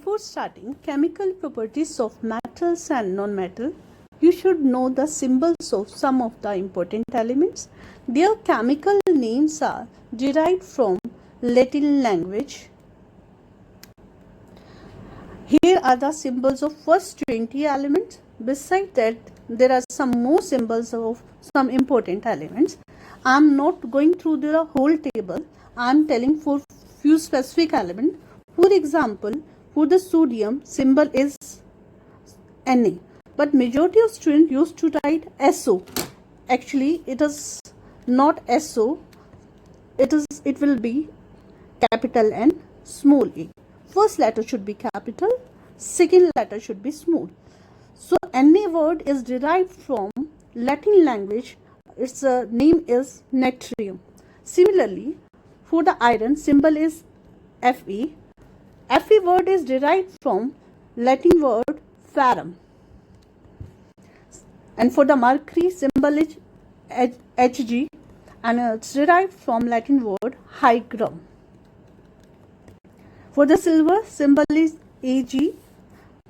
Before starting chemical properties of metals and non-metal, you should know the symbols of some of the important elements. Their chemical names are derived from Latin language. Here are the symbols of first 20 elements. Besides that, there are some more symbols of some important elements. I am not going through the whole table. I am telling for few specific elements. For example, for the sodium, symbol is Na, but majority of students used to write SO. Actually, it is not SO. It will be capital N, small a. First letter should be capital, second letter should be small. So Na word is derived from Latin language. Its name is natrium. Similarly, for the iron, symbol is Fe. Fe word is derived from Latin word ferrum. And for the mercury, symbol is Hg, and it's derived from Latin word hygram. For the silver, symbol is Ag,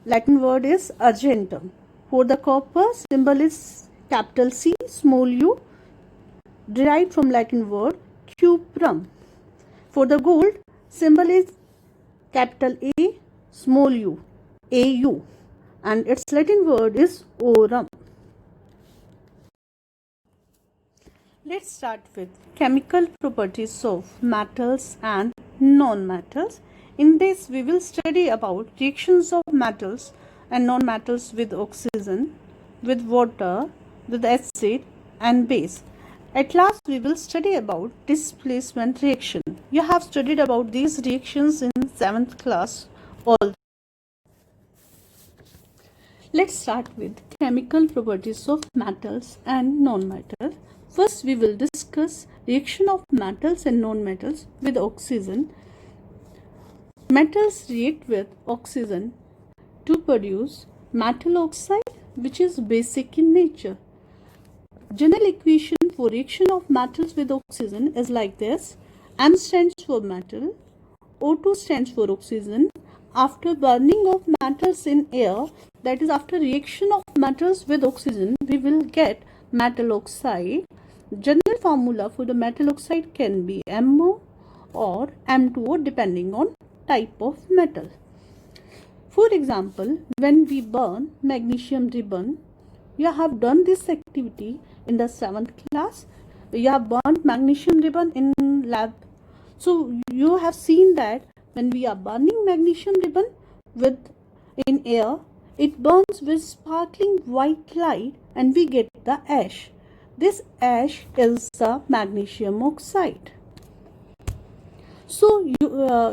Latin word is argentum. For the copper, symbol is capital C, small u, derived from Latin word cuprum. For the gold, symbol is capital A, small u, Au, and its Latin word is aurum. Let's start with chemical properties of metals and non-metals. In this, we will study about reactions of metals and non-metals with oxygen, with water, with acid and base. At last, we will study about displacement reaction. You have studied about these reactions in 7th class. Let's start with chemical properties of metals and non-metals. First, we will discuss reaction of metals and non-metals with oxygen. Metals react with oxygen to produce metal oxide, which is basic in nature. General equation for reaction of metals with oxygen is like this. M stands for metal, O2 stands for oxygen. After burning of metals in air, that is after reaction of metals with oxygen, we will get metal oxide. General formula for the metal oxide can be MO or M2O depending on type of metal. For example, when we burn magnesium ribbon, you have done this activity in the 7th class. You have burned magnesium ribbon in lab. So you have seen that when we are burning magnesium ribbon in air, it burns with sparkling white light and we get the ash. This ash is the magnesium oxide. So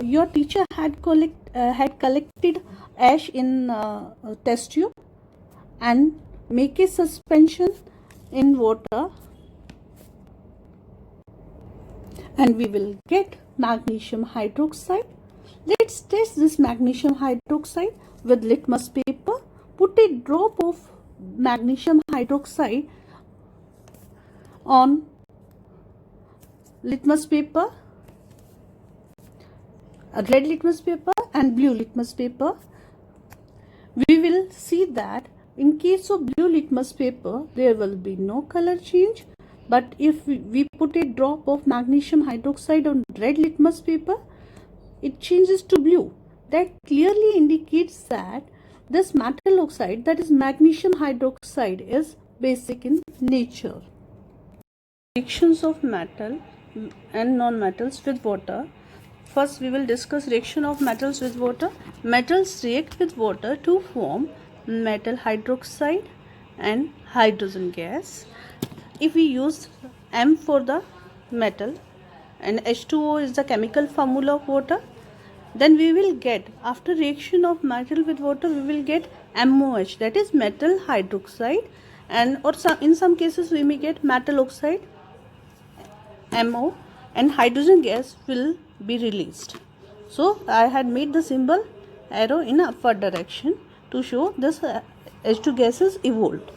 your teacher had collected ash in a test tube and make a suspension in water, and we will get magnesium hydroxide. Let's test this magnesium hydroxide with litmus paper. Put a drop of magnesium hydroxide on litmus paper, a red litmus paper and blue litmus paper. We will see that in case of blue litmus paper, there will be no color change. But if we put a drop of magnesium hydroxide on red litmus paper, it changes to blue. That clearly indicates that this metal oxide, that is magnesium hydroxide, is basic in nature. Reactions of metal and non-metals with water. First, we will discuss reaction of metals with water. Metals react with water to form metal hydroxide and hydrogen gas. If we use M for the metal and H2O is the chemical formula of water, then we will get, after reaction of metal with water, we will get MOH, that is metal hydroxide, and in some cases we may get metal oxide, MO, and hydrogen gas will be released. So I had made the symbol arrow in upward direction to show this H2 gases evolved.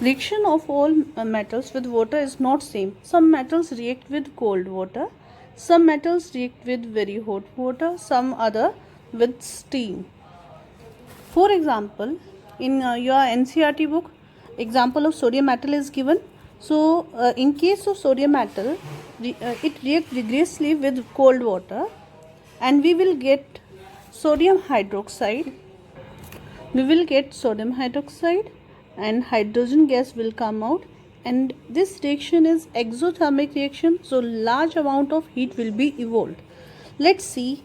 Reaction of all metals with water is not same. Some metals react with cold water, Some metals react with very hot water, some other with steam. For example, in your NCERT book, example of sodium metal is given. So, in case of sodium metal, it reacts vigorously with cold water, and we will get sodium hydroxide. We will get sodium hydroxide, and hydrogen gas will come out, and this reaction is exothermic reaction, so large amount of heat will be evolved. Let's see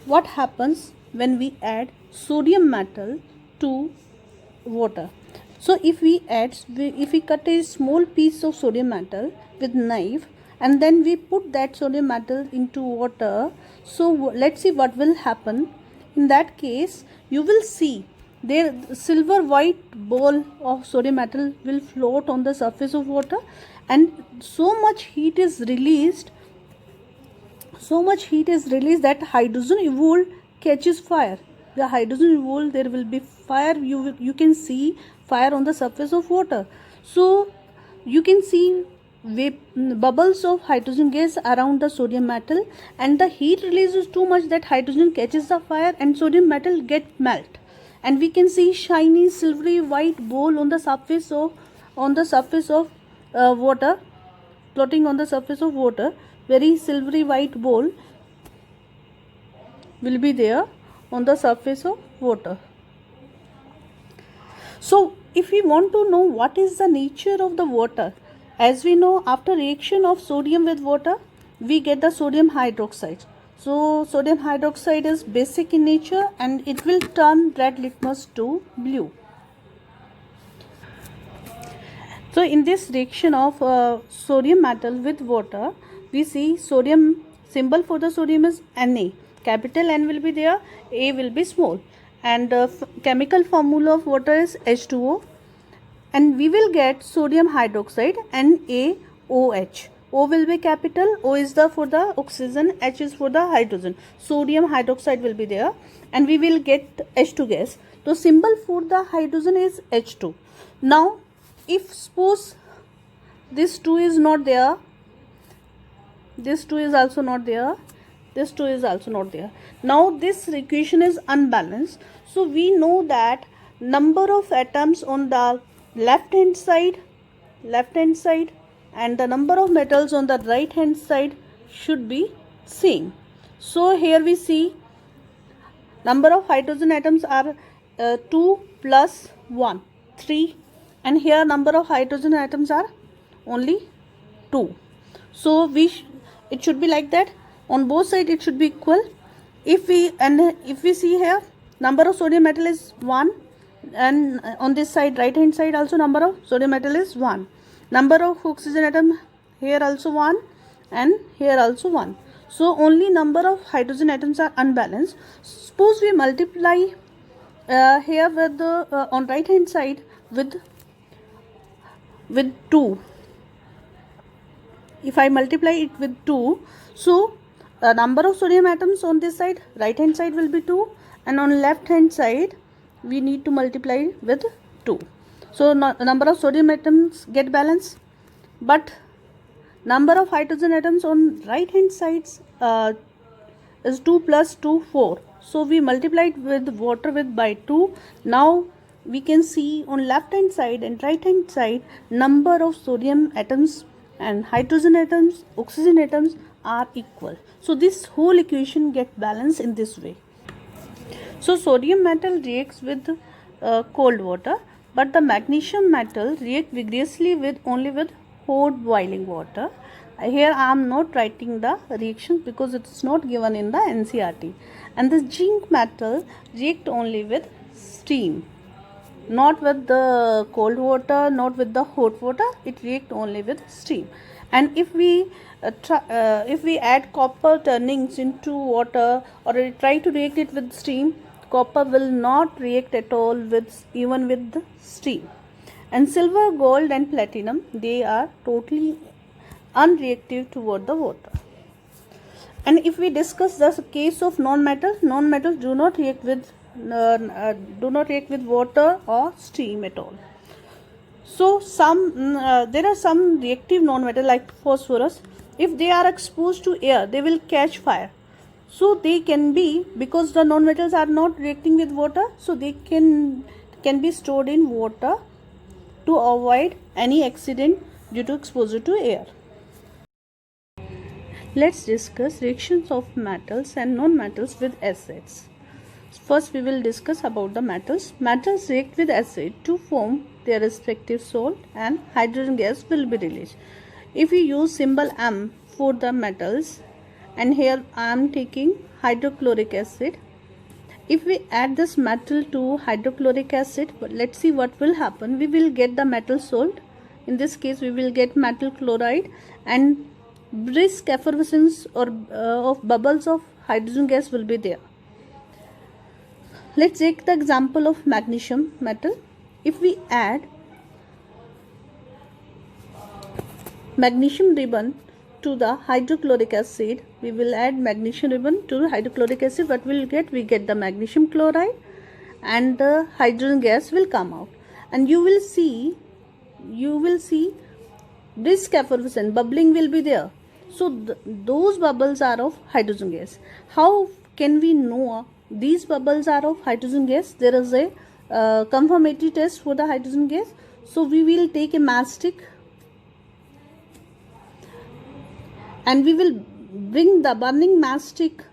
what happens when we add sodium metal to water. So if we cut a small piece of sodium metal with knife, and then we put that sodium metal into water, so let's see what will happen. In that case, you will see there silver white ball of sodium metal will float on the surface of water, and so much heat is released that hydrogen evolved catches fire. The hydrogen evolved, there will be fire. You can see fire on the surface of water. So you can see bubbles of hydrogen gas around the sodium metal, and the heat release is too much that hydrogen catches the fire and sodium metal get melt, and we can see shiny silvery white ball on the surface of water, floating on the surface of water. Very silvery white ball will be there on the surface of water. So if we want to know what is the nature of the water, as we know, after reaction of sodium with water, we get the sodium hydroxide. So sodium hydroxide is basic in nature, and it will turn red litmus to blue. So in this reaction of sodium metal with water, we see sodium, symbol for the sodium is Na. Capital N will be there, A will be small, and chemical formula of water is H2O, and we will get sodium hydroxide, NaOH. O will be capital, O is for the oxygen, H is for the hydrogen. Sodium hydroxide will be there, and we will get H2 gas. So symbol for the hydrogen is H2. Now if suppose this 2 is not there, this 2 is also not there, this 2 is also not there. Now this equation is unbalanced. So we know that number of atoms on the left hand side and the number of metals on the right hand side should be same. So here we see number of hydrogen atoms are 2 plus 1, 3, and here number of hydrogen atoms are only 2. So it should be like that. On both sides it should be equal. If we see here, number of sodium metal is 1, and on this side, right hand side also number of sodium metal is 1. Number of oxygen atom here also 1, and here also 1. So only number of hydrogen atoms are unbalanced. Suppose we multiply here with the on right hand side with 2. If I multiply it with 2, so number of sodium atoms on this side, right hand side will be 2, and on left hand side we need to multiply with 2. So number of sodium atoms get balanced, but number of hydrogen atoms on right hand sides is 2 plus 2, 4. So we multiplied with water with by 2. Now we can see on left hand side and right hand side number of sodium atoms and hydrogen atoms, oxygen atoms are equal. So this whole equation get balanced in this way. So sodium metal reacts with cold water, but the magnesium metal react vigorously with only with hot boiling water. Here I am not writing the reaction because it is not given in the NCERT. And the zinc metal react only with steam, not with the cold water, not with the hot water. It react only with steam. And if we add copper turnings into water or try to react it with steam, copper will not react at all with even with the steam. And silver, gold and platinum, they are totally unreactive toward the water. And if we discuss the case of non-metals do not react with water or steam at all. So there are some reactive non-metal like phosphorus. if they are exposed to air, they will catch fire. So they can be, because the non-metals are not reacting with water, so they can be stored in water to avoid any accident due to exposure to air. Let's discuss reactions of metals and non-metals with acids. First we will discuss about the metals. Metals react with acid to form their respective salt and hydrogen gas will be released. If we use symbol M for the metals, and here I am taking hydrochloric acid. If we add this metal to hydrochloric acid, let's see what will happen. We will get the metal salt. In this case we will get metal chloride, and brisk effervescence or of bubbles of hydrogen gas will be there. Let's take the example of magnesium metal. If we add magnesium ribbon to the hydrochloric acid, we will add magnesium ribbon to the hydrochloric acid. What will get? We get the magnesium chloride and the hydrogen gas will come out, and you will see brisk effervescence, bubbling will be there. So those bubbles are of hydrogen gas. How can we know these bubbles are of hydrogen gas? There is a confirmatory test for the hydrogen gas. So we will take a matchstick and we will bring the burning matchstick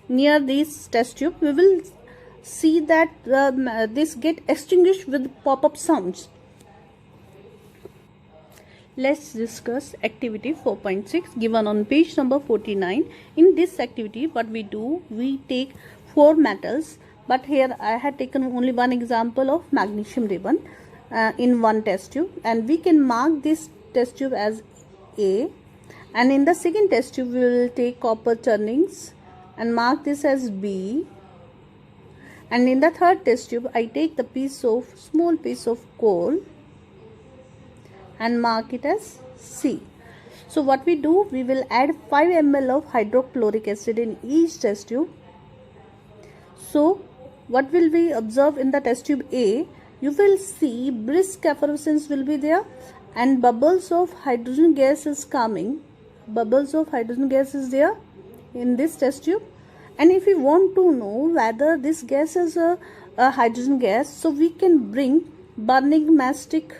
near this test tube. We will see that this get extinguished with pop-up sounds. Let's discuss activity 4.6 given on page number 49. In this activity, what we do, we take 4 metals, but here I had taken only one example of magnesium ribbon in one test tube, and we can mark this test tube as A, and in the second test tube we will take copper turnings and mark this as B, and in the third test tube I take the small piece of coal and mark it as C. So what we do, we will add 5 ml of hydrochloric acid in each test tube. So what will we observe in the test tube A? You will see brisk effervescence will be there and bubbles of hydrogen gas is coming. Bubbles of hydrogen gas is there in this test tube. And if we want to know whether this gas is a hydrogen gas, so we can bring burning matchstick.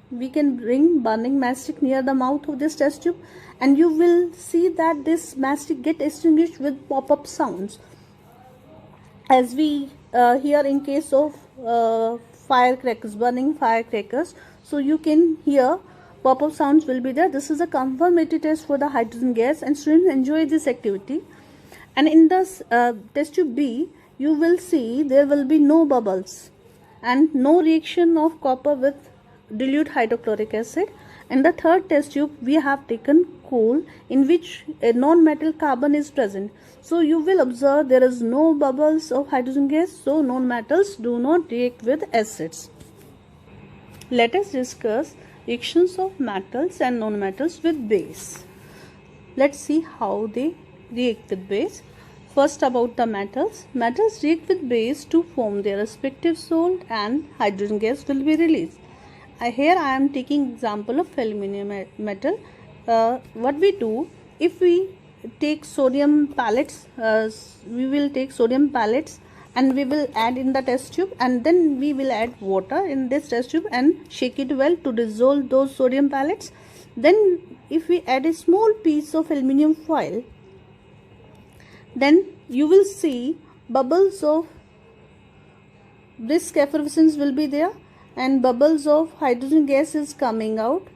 We can bring burning matchstick near the mouth of this test tube, and you will see that this matchstick get extinguished with pop-up sounds. As we hear in case of firecrackers, burning firecrackers, so you can hear pop-up sounds will be there. This is a confirmatory test for the hydrogen gas, and students enjoy this activity. And in this test tube B, you will see there will be no bubbles and no reaction of copper with dilute hydrochloric acid. In the third test tube we have taken coal, in which a non-metal carbon is present. So you will observe there is no bubbles of hydrogen gas, so non-metals do not react with acids. Let us discuss reactions of metals and non-metals with base. Let's see how they react with base. First, about the metals. Metals react with base to form their respective salt and hydrogen gas will be released. Here I am taking example of aluminum metal. What we do, if we take sodium pellets, we will take sodium pellets and we will add in the test tube, and then we will add water in this test tube and shake it well to dissolve those sodium pellets. Then if we add a small piece of aluminum foil, then you will see bubbles of brisk effervescence will be there and bubbles of hydrogen gas is coming out.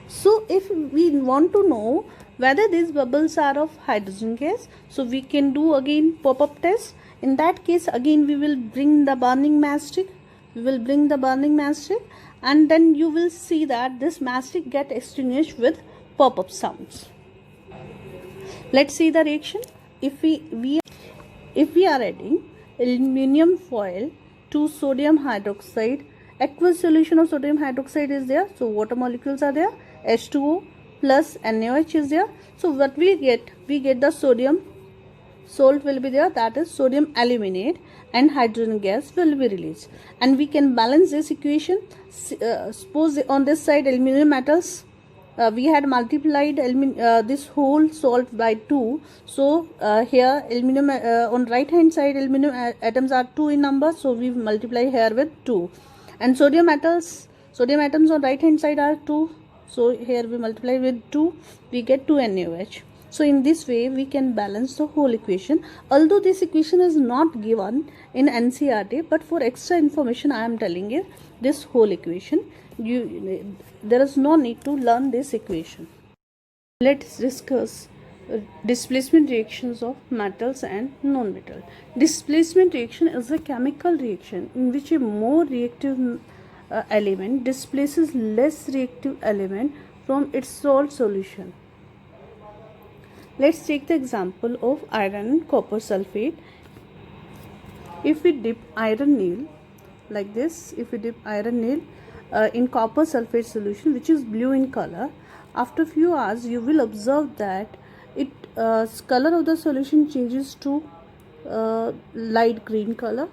So if we want to know whether these bubbles are of hydrogen gas, so we can do again pop-up test. In that case again we will bring the burning matchstick. And then you will see that this matchstick get extinguished with pop-up sounds. Let's see the reaction. If we are adding aluminum foil to sodium hydroxide, aqueous solution of sodium hydroxide is there, so water molecules are there, H2O plus NaOH is there. So what we get the sodium salt will be there, that is sodium aluminate, and hydrogen gas will be released. And we can balance this equation. Suppose on this side aluminum atoms, we had multiplied this whole salt by 2. So here aluminum on right hand side aluminum atoms are 2 in number, so we multiply here with 2. And sodium atoms on right hand side are 2, so here we multiply with 2, we get 2 NaOH. So in this way we can balance the whole equation. Although this equation is not given in NCERT, but for extra information I am telling you this whole equation. There is no need to learn this equation. Let's discuss displacement reactions of metals and non-metal. Displacement reaction is a chemical reaction in which a more reactive element displaces less reactive element from its salt solution. Let's take the example of iron and copper sulfate. If we dip iron nail like this, in copper sulfate solution, which is blue in color, after few hours you will observe that it color of the solution changes to light green color,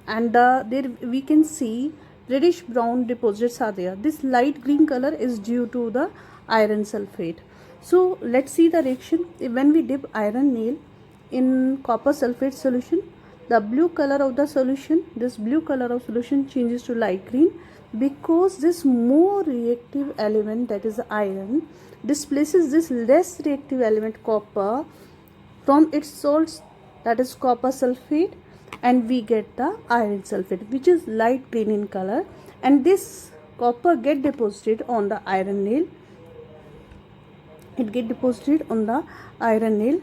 and there we can see reddish brown deposits are there. This light green color is due to the iron sulfate. So let's see the reaction. When we dip iron nail in copper sulfate solution, the blue color of the solution, changes to light green, because this more reactive element, that is iron, displaces this less reactive element copper from its salts, that is copper sulfate, and we get the iron sulfate, which is light green in color. And this copper get deposited on the iron nail. It get deposited on the iron nail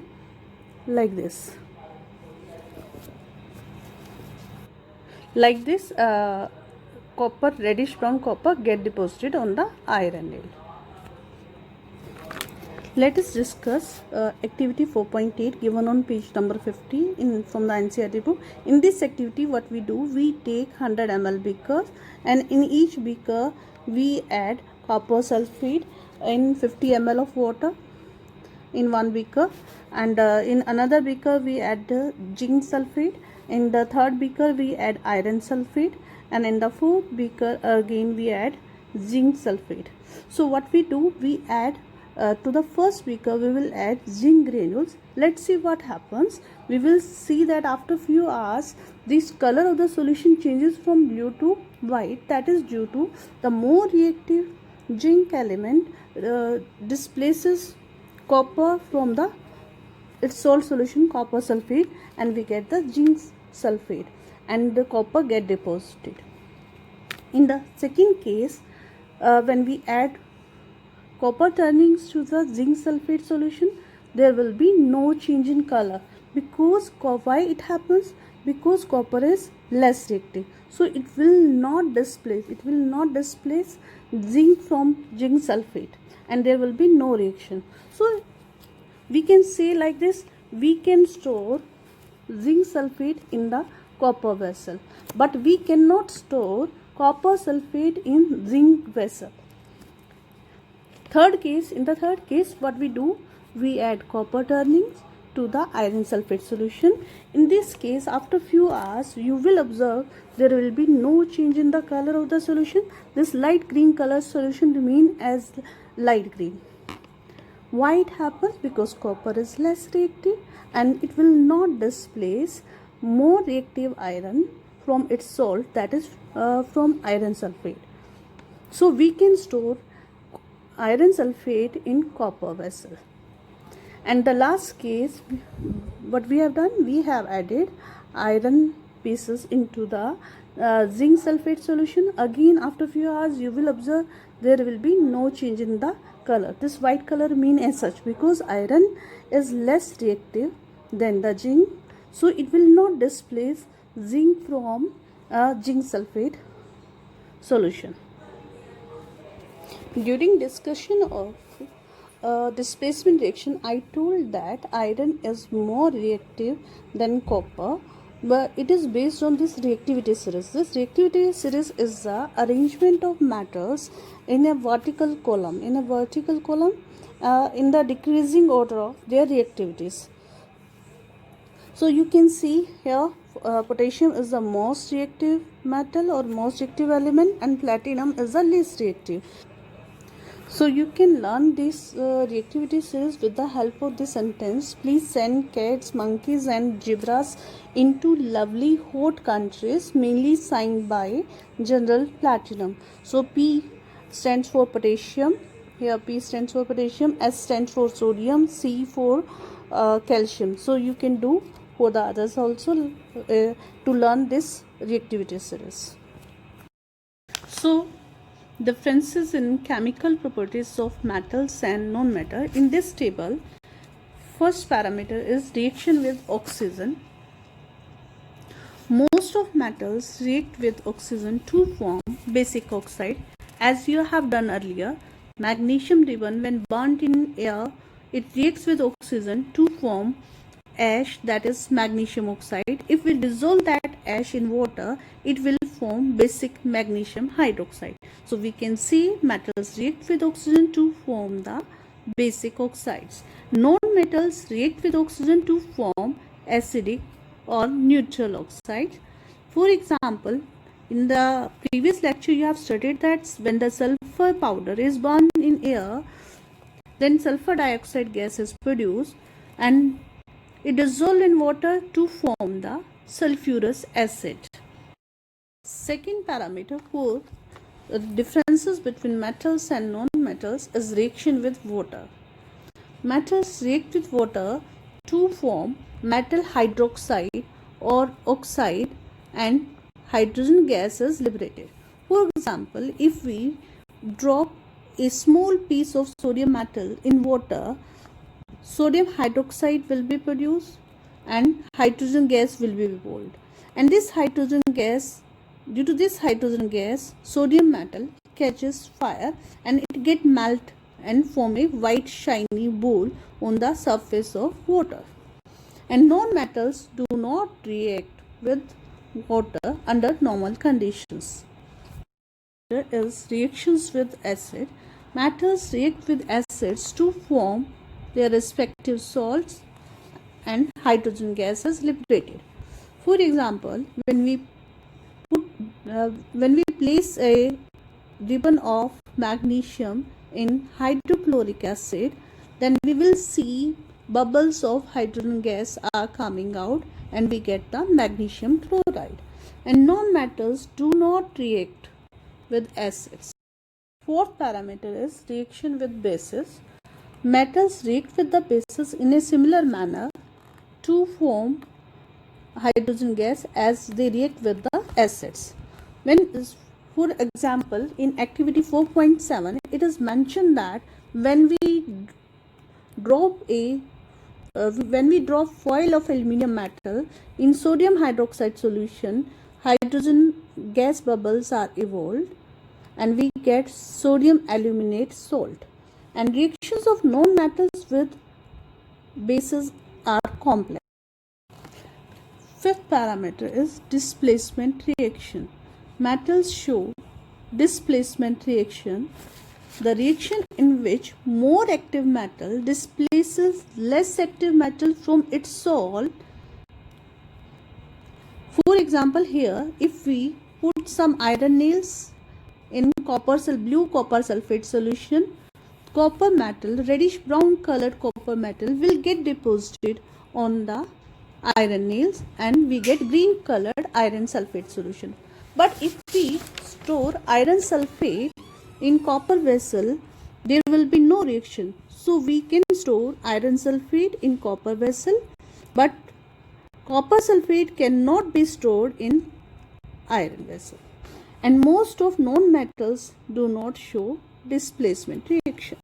like this. Like this, copper, reddish brown copper get deposited on the iron nail. Let us discuss activity 4.8 given on page number 50 from the NCERT book. In this activity, what we do, we take 100 ml beakers, and in each beaker we add copper sulfate in 50 ml of water in one beaker, and in another beaker we add zinc sulfate, in the third beaker we add iron sulfate, and in the fourth beaker again we add zinc sulfate. So what we do, we add to the first beaker we will add zinc granules. Let's see what happens. We will see that after few hours this color of the solution changes from blue to white. That is due to the more reactive zinc element displaces copper from its salt solution copper sulfate, and we get the zinc sulfate, and the copper get deposited. In the second case, when we add copper turnings to the zinc sulfate solution, there will be no change in color, because why it happens? Because copper is less reactive, so it will not displace zinc from zinc sulfate, and there will be no reaction. So we can say like this, we can store zinc sulfate in the copper vessel, but we cannot store copper sulfate in zinc vessel. In the third case, what we do, we add copper turnings to the iron sulfate solution. In this case, after few hours, you will observe there will be no change in the color of the solution. This light green color solution remain as light green. Why it happens? Because copper is less reactive, and it will not displace more reactive iron from its salt, that is from iron sulfate. So we can store iron sulfate in copper vessel. And the last case, what we have done, we have added iron pieces into the zinc sulfate solution. Again, after few hours, you will observe there will be no change in the color. This white color mean as such, because iron is less reactive than the zinc, so it will not displace zinc from zinc sulfate solution. During discussion of displacement reaction, I told that iron is more reactive than copper, but it is based on this reactivity series. This reactivity series is the arrangement of metals in a vertical column. In the decreasing order of their reactivities. So you can see here potassium is the most reactive metal or most reactive element, and platinum is the least reactive. So you can learn this reactivity series with the help of this sentence. Please send cats, monkeys and zebras into lovely hot countries, mainly signed by General Platinum. So P stands for potassium. Here P stands for potassium, S stands for sodium, C for calcium. So you can do for the others also to learn this reactivity series. So differences in chemical properties of metals and non-metal. In this table, first parameter is reaction with oxygen. Most of metals react with oxygen to form basic oxide. As you have done earlier, magnesium ribbon when burnt in air, it reacts with oxygen to form ash, that is magnesium oxide. If we dissolve that ash in water, it will form basic magnesium hydroxide. So we can see metals react with oxygen to form the basic oxides. Non-metals react with oxygen to form acidic or neutral oxides. For example, in the previous lecture you have studied that when the sulfur powder is burned in air, then sulfur dioxide gas is produced and it dissolved in water to form the sulfurous acid. Second parameter for the differences between metals and non-metals is reaction with water. Metals react with water to form metal hydroxide or oxide, and hydrogen gas is liberated. For example, if we drop a small piece of sodium metal in water, sodium hydroxide will be produced and hydrogen gas will be evolved. And this hydrogen gas, due to this hydrogen gas, sodium metal catches fire and it get melt and form a white shiny ball on the surface of water. And non-metals do not react with water under normal conditions. There is reactions with acid. Metals react with acids to form their respective salts and hydrogen gas is liberated. For example, when we place a ribbon of magnesium in hydrochloric acid, then we will see bubbles of hydrogen gas are coming out and we get the magnesium chloride. And non-metals do not react with acids. Fourth parameter is reaction with bases. Metals react with the bases in a similar manner to form hydrogen gas as they react with the acids. For example, in activity 4.7, it is mentioned that when we drop foil of aluminum metal in sodium hydroxide solution, hydrogen gas bubbles are evolved and we get sodium aluminate salt. And reactions of non-metals with bases are complex. Fifth parameter is displacement reaction. Metals show displacement reaction, the reaction in which more active metal displaces less active metal from its salt. For example, here if we put some iron nails in blue copper sulfate solution, copper metal, reddish brown colored copper metal will get deposited on the iron nails and we get green colored iron sulfate solution. But if we store iron sulfate in copper vessel, there will be no reaction. So we can store iron sulfate in copper vessel, but copper sulfate cannot be stored in iron vessel. And most of non-metals do not show displacement reaction.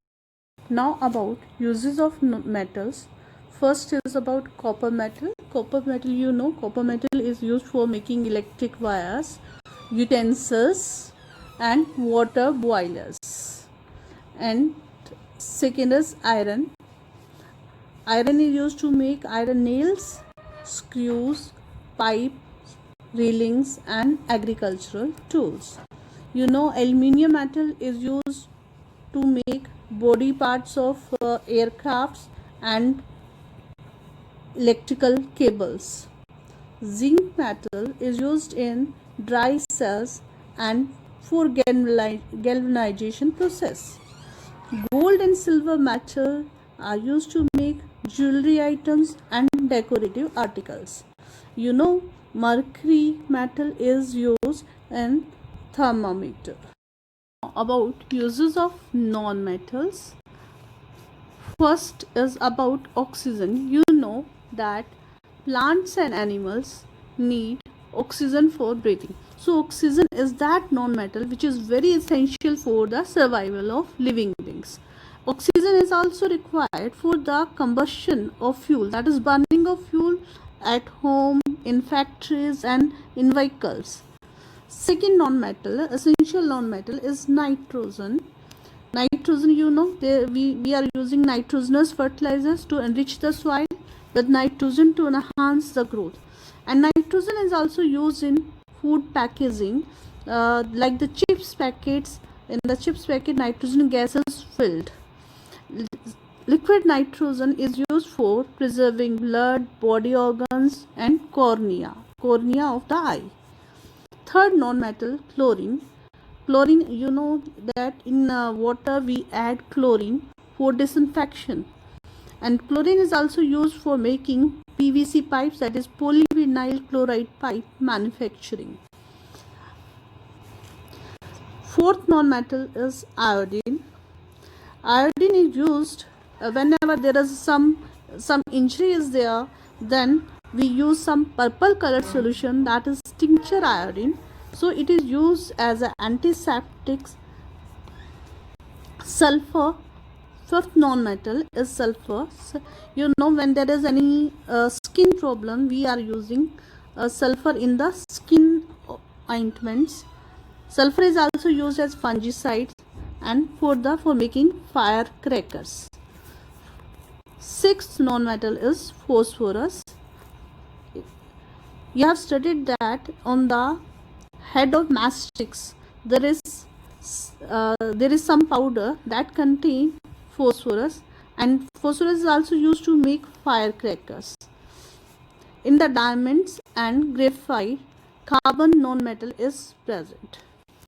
Now about uses of metals. First is about copper metal. Copper metal, copper metal is used for making electric wires, utensils and water boilers. And second is iron. Iron is used to make iron nails, screws, pipes, railings and agricultural tools. Aluminium metal is used to make body parts of aircrafts and electrical cables. Zinc metal is used in dry cells and for galvanization process. Gold and silver metal are used to make jewelry items and decorative articles. You know, mercury metal is used in thermometer. About uses of non-metals. First is about oxygen. You know that plants and animals need oxygen for breathing. So oxygen is that non-metal which is very essential for the survival of living beings. Oxygen is also required for the combustion of fuel, that is burning of fuel at home, in factories and in vehicles. Second non-metal, essential non-metal is nitrogen. Nitrogen, you know, we are using nitrogenous fertilizers to enrich the soil with nitrogen to enhance the growth. And nitrogen is also used in food packaging, like the chips packets. In the chips packet, nitrogen gas is filled. Liquid nitrogen is used for preserving blood, body organs and cornea of the eye. Third non-metal, chlorine. Chlorine, you know that in water we add chlorine for disinfection. And chlorine is also used for making PVC pipes, that is polyvinyl chloride pipe manufacturing. Fourth non-metal is iodine. Iodine is used whenever there is some injury is there, then we use some purple colored solution, that is tincture iodine. So it is used as an antiseptic. Sulfur, fifth non-metal is sulfur. You know, when there is any skin problem, we are using sulfur in the skin ointments. Sulfur is also used as fungicide and for making firecrackers. Sixth non-metal is phosphorus. You have studied that on the head of matchsticks there is some powder that contain phosphorus, and phosphorus is also used to make firecrackers. In the diamonds and graphite, carbon non-metal is present.